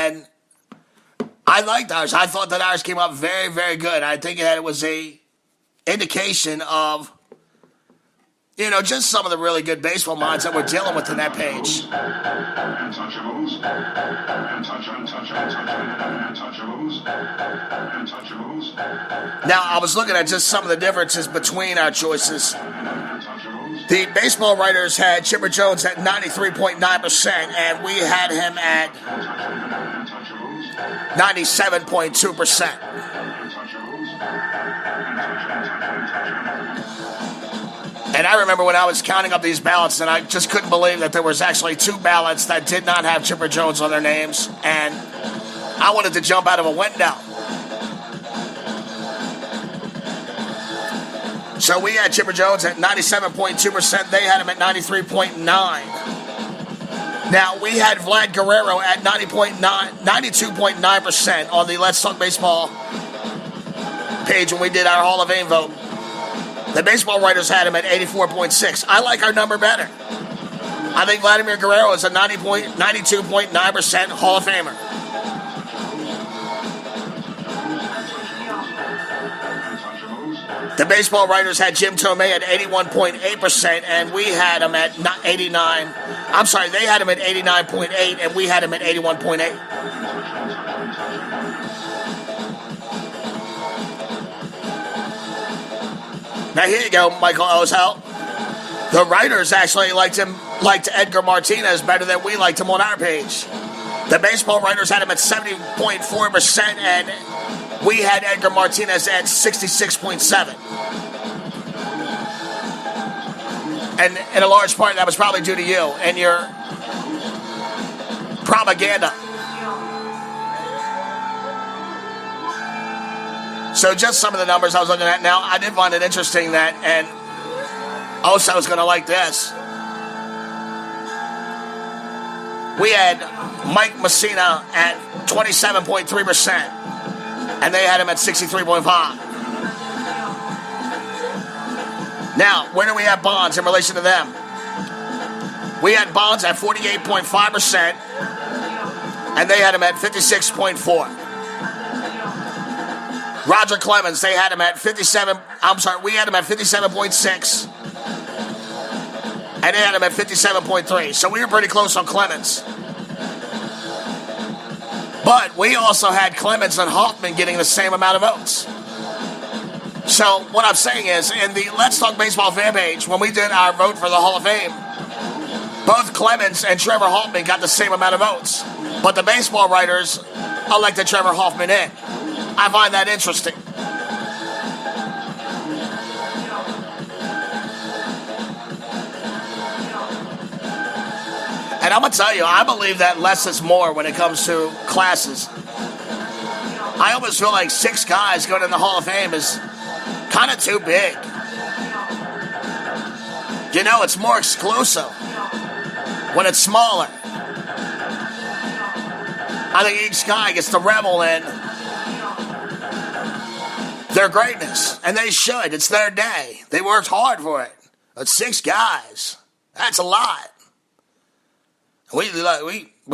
and I liked ours. I thought that ours came up very, very good. I think that it was a indication of, just some of the really good baseball minds that we're dealing with in that page. Now, I was looking at just some of the differences between our choices. The baseball writers had Chipper Jones at 93.9%, and we had him at 97.2%. And I remember when I was counting up these ballots, and I just couldn't believe that there was actually 2 ballots that did not have Chipper Jones on their names, and I wanted to jump out of a window. So we had Chipper Jones at 97.2%. They had him at 93.9%. Now, we had Vlad Guerrero at 92.9% on the Let's Talk Baseball page when we did our Hall of Fame vote. The baseball writers had him at 84.6%. I like our number better. I think Vladimir Guerrero is a 92.9% Hall of Famer. The baseball writers had Jim Thome at 81.8%, and we had him at 89. I'm sorry, they had him at 89.8, and we had him at 81.8. Now here you go, Michael Ozell. The writers actually liked Edgar Martinez better than we liked him on our page. The baseball writers had him at 70.4%, and we had Edgar Martinez at 66.7%. And in a large part, that was probably due to you and your propaganda. So just some of the numbers I was looking at. Now, I did find it interesting that, and also I was going to like this. We had Mike Messina at 27.3%, and they had him at 63.5%. Now, where do we have Bonds in relation to them? We had Bonds at 48.5%, and they had him at 56.4%. Roger Clemens, they had him at 57. We had him at 57.6, and they had him at 57.3. So we were pretty close on Clemens. But we also had Clemens and Hoffman getting the same amount of votes. So what I'm saying is, in the Let's Talk Baseball fan page, when we did our vote for the Hall of Fame, both Clemens and Trevor Hoffman got the same amount of votes. But the baseball writers elected Trevor Hoffman in. I find that interesting. And I'm going to tell you, I believe that less is more when it comes to classes. I almost feel like 6 guys going in the Hall of Fame is kind of too big. It's more exclusive when it's smaller. I think each guy gets to revel in their greatness, and they should. It's their day. They worked hard for it. But 6 guys, that's a lot. We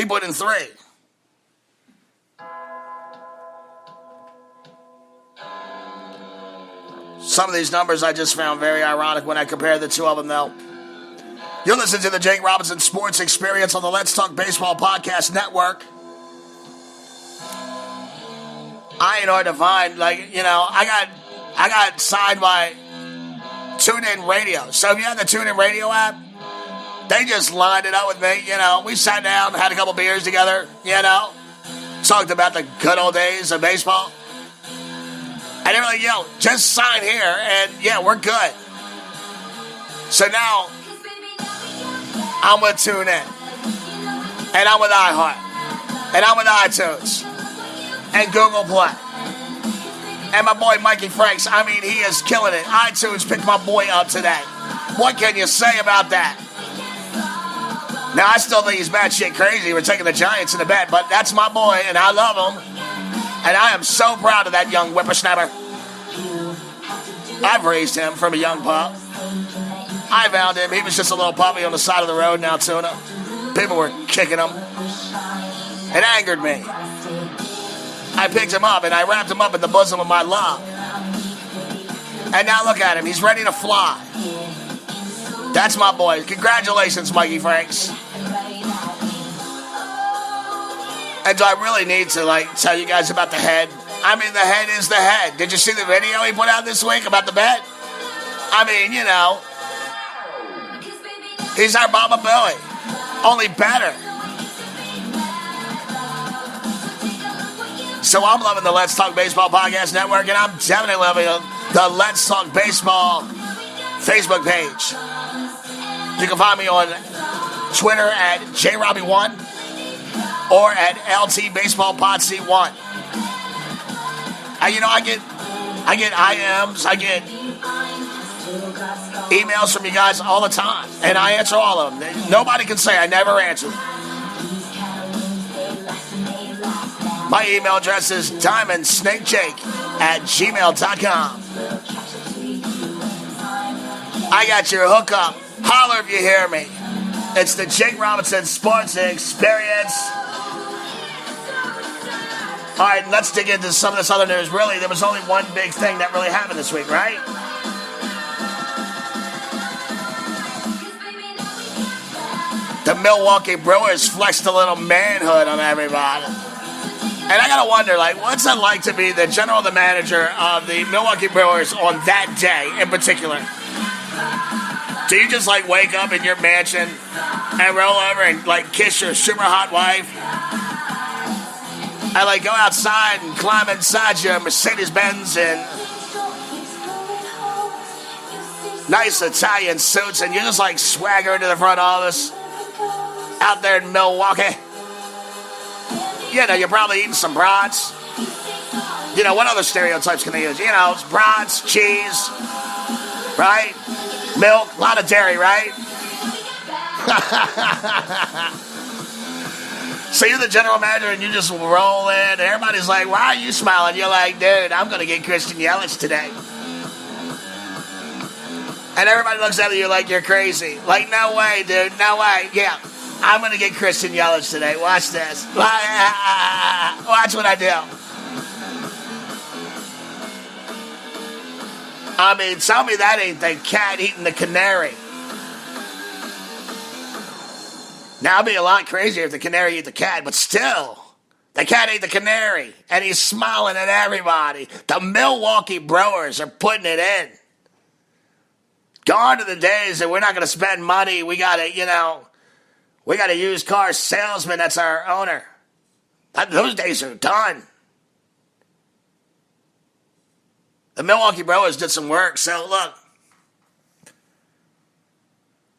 put in 3. Some of these numbers I just found very ironic when I compare the 2 of them, though. You're listening to the Jake Robinson Sports Experience on the Let's Talk Baseball Podcast Network. I ain't hard to find. I got signed by TuneIn Radio. So if you have the TuneIn Radio app, they just lined it up with me. We sat down, had a couple beers together, talked about the good old days of baseball. And they were like, just sign here, and we're good. So now, I'm with TuneIn, and I'm with iHeart, and I'm with iTunes, and Google Play. And my boy Mikey Franks, he is killing it. iTunes picked my boy up today. What can you say about that? Now, I still think he's batshit crazy. We're taking the Giants in the bet, but that's my boy, and I love him. And I am so proud of that young whippersnapper. I've raised him from a young pup. I found him. He was just a little puppy on the side of the road now, Tuna. People were kicking him. It angered me. I picked him up and I wrapped him up in the bosom of my love. And now look at him. He's ready to fly. That's my boy. Congratulations, Mikey Franks. And do I really need to, tell you guys about the head? I mean, the head is the head. Did you see the video he put out this week about the bet? I mean, he's our Baba Billy. Only better. So I'm loving the Let's Talk Baseball Podcast Network, and I'm definitely loving the Let's Talk Baseball Facebook page. You can find me on Twitter at JRobbie1 or at LT Baseball Pod C1. I get IMs, I get emails from you guys all the time, and I answer all of them. Nobody can say I never answer them. My email address is diamondsnakejake@gmail.com. I got your hookup. Holler if you hear me. It's the Jake Robinson Sports Experience. All right, let's dig into some of this other news. Really, there was only one big thing that really happened this week, right? The Milwaukee Brewers flexed a little manhood on everybody. And I gotta wonder, what's it like to be the general manager of the Milwaukee Brewers on that day in particular? Do you just, wake up in your mansion and roll over and, kiss your super hot wife? I go outside and climb inside your Mercedes-Benz and nice Italian suits, and you just swagger into the front office out there in Milwaukee. You're probably eating some brats. What other stereotypes can they use? It's brats, cheese, right? Milk, a lot of dairy, right? So you're the general manager and you just roll in and everybody's like, why are you smiling? You're like, dude, I'm going to get Christian Yelich today. And everybody looks at you like you're crazy. No way, dude, no way. Yeah, I'm going to get Christian Yelich today. Watch this. Watch what I do. I mean, tell me that ain't the cat eating the canary. Now, it'd be a lot crazier if the canary ate the cat, but still, the cat ate the canary, and he's smiling at everybody. The Milwaukee Brewers are putting it in. Gone to the days that we're not going to spend money. We got to, we got a used car salesman that's our owner. Those days are done. The Milwaukee Brewers did some work, so look.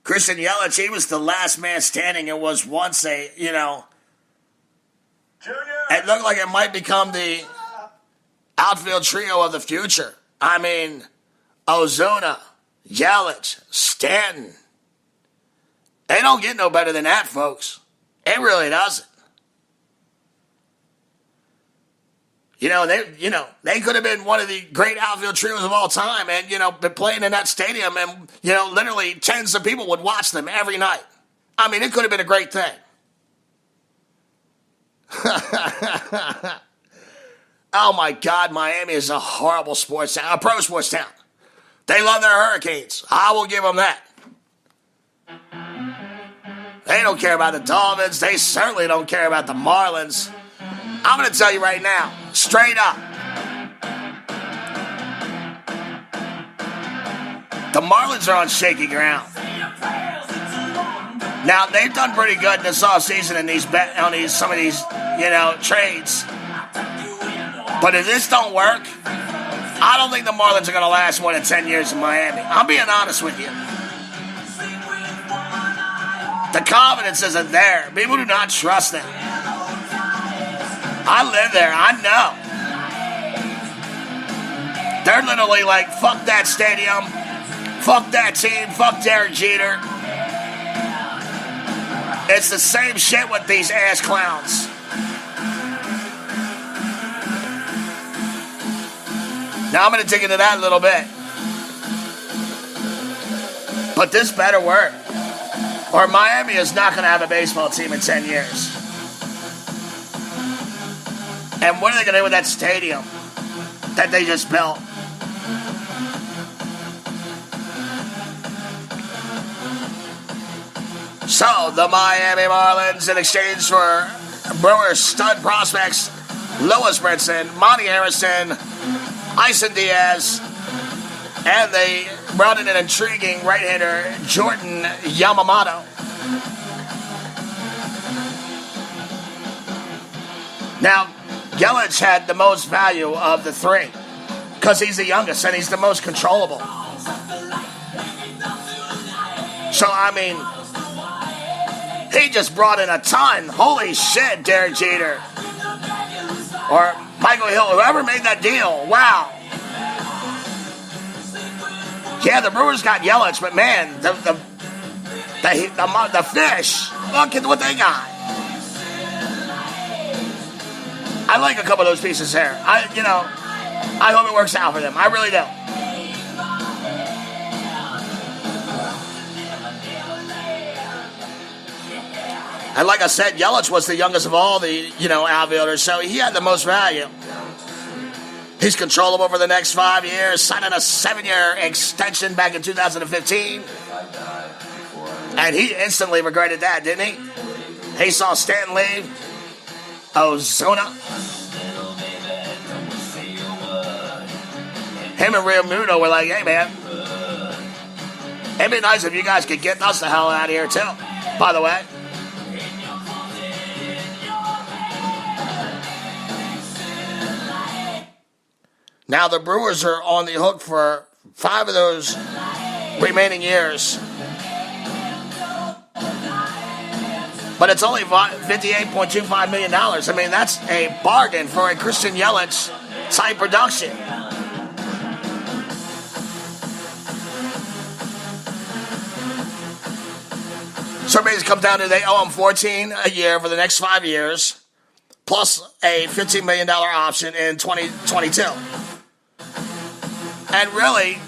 Christian Yelich, he was the last man standing. It was once it looked like it might become the outfield trio of the future. I mean, Ozuna, Yelich, Stanton. They don't get no better than that, folks. It really doesn't. They could have been one of the great outfield trios of all time and, been playing in that stadium and, literally tens of people would watch them every night. I mean, it could have been a great thing. Oh, my God, Miami is a horrible sports town, a pro sports town. They love their Hurricanes. I will give them that. They don't care about the Dolphins. They certainly don't care about the Marlins. I'm going to tell you right now, straight up. The Marlins are on shaky ground. Now, they've done pretty good this offseason in some of these trades. But if this don't work, I don't think the Marlins are going to last more than 10 years in Miami. I'm being honest with you. The confidence isn't there. People do not trust them. I live there. I know. They're literally like, fuck that stadium. Fuck that team. Fuck Derek Jeter. It's the same shit with these ass clowns. Now I'm going to dig into that a little bit. But this better work. Or Miami is not going to have a baseball team in 10 years. And what are they going to do with that stadium that they just built? So, the Miami Marlins, in exchange for Brewers stud prospects Lewis Brinson, Monty Harrison, Isan Diaz, and they brought in an intriguing right-hander, Jordan Yamamoto. Now, Yelich had the most value of the three because he's the youngest and he's the most controllable. So, I mean, he just brought in a ton. Holy shit, Derek Jeter. Or Michael Hill, whoever made that deal. Wow. Yeah, the Brewers got Yelich, but man, the fish, look at what they got. I like a couple of those pieces there. I hope it works out for them. I really do. And like I said, Yelich was the youngest of all the, outfielders, so he had the most value. He's controllable for the next 5 years, signing a 7-year extension back in 2015. And he instantly regretted that, didn't he? He saw Stanton leave. Ozuna. Him and Real Muto were like, hey, man, it'd be nice if you guys could get us the hell out of here, too, by the way. Now the Brewers are on the hook for 5 of those remaining years. But it's only $58.25 million. I mean, that's a bargain for a Christian Yelich type production. So basically it comes down to they owe him $14 a year for the next 5 years, plus a $15 million option in 2022. And really,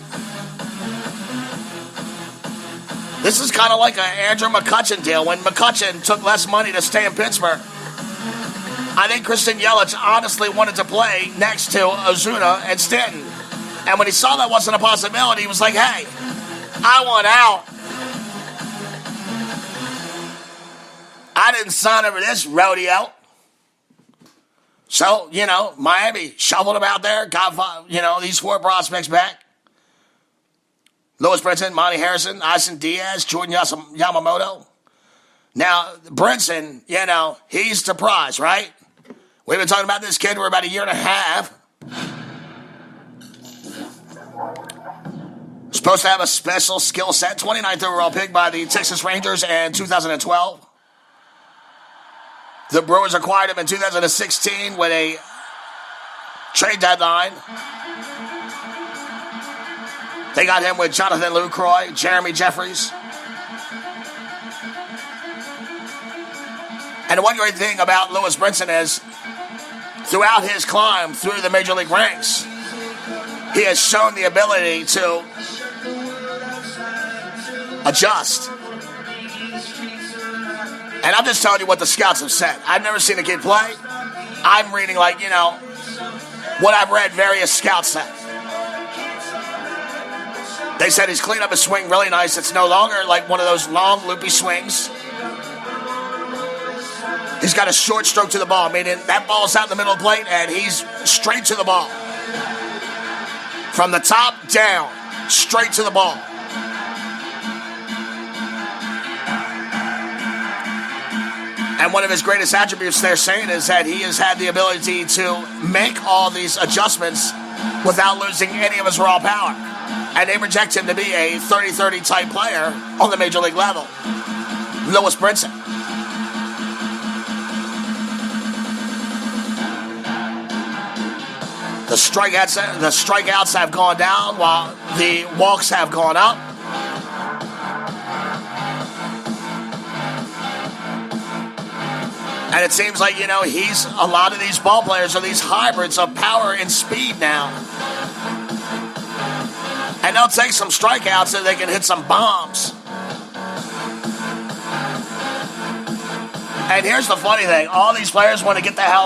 this is kind of like an Andrew McCutchen deal. When McCutchen took less money to stay in Pittsburgh, I think Christian Yelich honestly wanted to play next to Ozuna and Stanton. And when he saw that wasn't a possibility, he was like, hey, I want out. I didn't sign up for this rodeo. So, Miami shoveled him out there, got, these 4 prospects back. Lewis Brinson, Monty Harrison, Isan Diaz, Jordan Yamamoto. Now, Brinson, he's the prize, right? We've been talking about this kid for about a year and a half. Supposed to have a special skill set. 29th overall pick by the Texas Rangers in 2012. The Brewers acquired him in 2016 with a trade deadline. They got him with Jonathan Lucroy, Jeremy Jeffries. And the one great thing about Lewis Brinson is, throughout his climb through the major league ranks, he has shown the ability to adjust. And I'm just telling you what the scouts have said. I've never seen a kid play. I'm reading, what I've read various scouts say. They said he's cleaned up his swing really nice. It's no longer like one of those long, loopy swings. He's got a short stroke to the ball, meaning that ball's out in the middle of the plate, and he's straight to the ball. From the top down, straight to the ball. And one of his greatest attributes they're saying is that he has had the ability to make all these adjustments without losing any of his raw power. And they project him to be a 30-30 type player on the major league level. Lewis Brinson. The strikeouts have gone down while the walks have gone up. And it seems like, he's a lot of these ball players are these hybrids of power and speed now. And they'll take some strikeouts so they can hit some bombs. And here's the funny thing. All these players want to get the hell